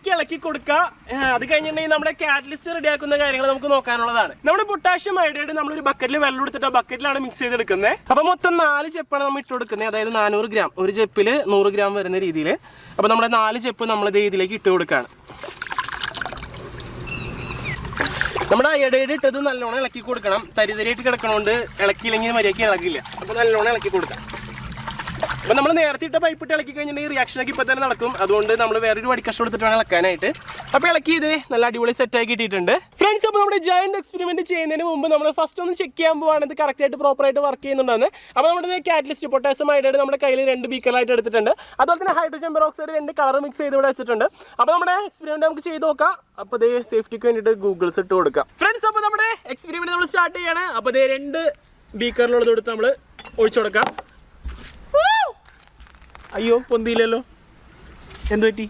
ശരിക്കും ഇളക്കി കൊടുക്കുക. അത് കഴിഞ്ഞിട്ടുണ്ടെങ്കിൽ നമ്മുടെ കാറ്റലിസ്റ്റ് റെഡിയാക്കുന്ന കാര്യങ്ങൾ നമുക്ക് നോക്കാനുള്ളതാണ്. നമ്മുടെ പൊട്ടാഷ്യം അയോഡൈഡ് നമ്മളൊരു ബക്കറ്റിൽ വെള്ളം എടുത്തിട്ട് ആ ബക്കറ്റിലാണ് മിക്സ് ചെയ്തെടുക്കുന്നത്. അപ്പോൾ മൊത്തം 4 ചെപ്പാണ് നമ്മൾ ഇട്ട് കൊടുക്കുന്നത്. അതായത് 400 ഗ്രാം, ഒരു ചെപ്പിൽ 100 ഗ്രാം വരുന്ന രീതിയിൽ. അപ്പോൾ നമ്മുടെ 4 ചെപ്പ് നമ്മൾ ഇതിലേക്ക് ഇട്ട് കൊടുക്കുകയാണ്. നമ്മുടെ അയോഡൈഡ് ഇട്ടത് നല്ലോണം ഇളക്കി കൊടുക്കണം. തരിതരിയായിട്ട് കിടക്കണോണ്ട് ഇളക്കിയില്ലെങ്കിൽ മര്യാദയ്ക്ക് ഇളകില്ല. അപ്പോൾ നല്ലോണം ഇളക്കി കൊടുക്കാം. അപ്പോൾ നമ്മൾ നേരത്തെ ഇട്ട പൈപ്പ് ഇട്ട് ഇളക്കി കഴിഞ്ഞിട്ടുണ്ടെങ്കിൽ റിയാക്ഷനൊക്കെ ഇപ്പോൾ തന്നെ നടക്കും. അതുകൊണ്ട് നമ്മൾ വേറൊരു വടിക്കഷ്ണം എടുത്തിട്ട് വേണം ഇളക്കാനായിട്ട്. അപ്പോൾ ഇളക്കി ഇത് നല്ല അടിപൊളി സെറ്റായി കിട്ടിയിട്ടുണ്ട് ഫ്രണ്ട്സ്. അപ്പോൾ നമ്മുടെ ജയന്റ് എക്സ്പെരിമെന്റ് ചെയ്യുന്നതിന് മുമ്പ് നമ്മൾ ഫസ്റ്റ് ഒന്ന് ചെക്ക് ചെയ്യാൻ പോവാണ് ഇത് കറക്റ്റായിട്ട് പ്രോപ്പറായിട്ട് വർക്ക് ചെയ്യുന്നുണ്ടെന്ന്. അപ്പോൾ നമ്മുടെ കാറ്റലിസ്റ്റ് പൊട്ടാസ്യം അയോഡൈഡ് നമ്മുടെ കയ്യിൽ 2 ബീക്കറായിട്ട് എടുത്തിട്ടുണ്ട്. അതുപോലെ തന്നെ ഹൈഡ്രജൻ പെറോക്സൈഡ് 2 കളർ മിക്സ് ചെയ്ത് ഇവിടെ വെച്ചിട്ടുണ്ട്. അപ്പോൾ നമ്മുടെ എക്സ്പെരിമെന്റ് നമുക്ക് ചെയ്ത് നോക്കാം. അപ്പോൾ ഇത് സേഫ്റ്റിക്ക് വേണ്ടിയിട്ട് ഗൂഗിൾസ് ഇട്ട് കൊടുക്കാം ഫ്രണ്ട്സ്. അപ്പോൾ നമ്മുടെ എക്സ്പെരിമെന്റ് നമ്മൾ സ്റ്റാർട്ട് ചെയ്യാണ്. അപ്പോൾ ഇത് 2 ബീക്കറിലുള്ളത് എടുത്ത് നമ്മൾ ഒഴിച്ചു കൊടുക്കാം. അയ്യോ പൊന്തിയില്ലല്ലോ, എന്ത് പറ്റി?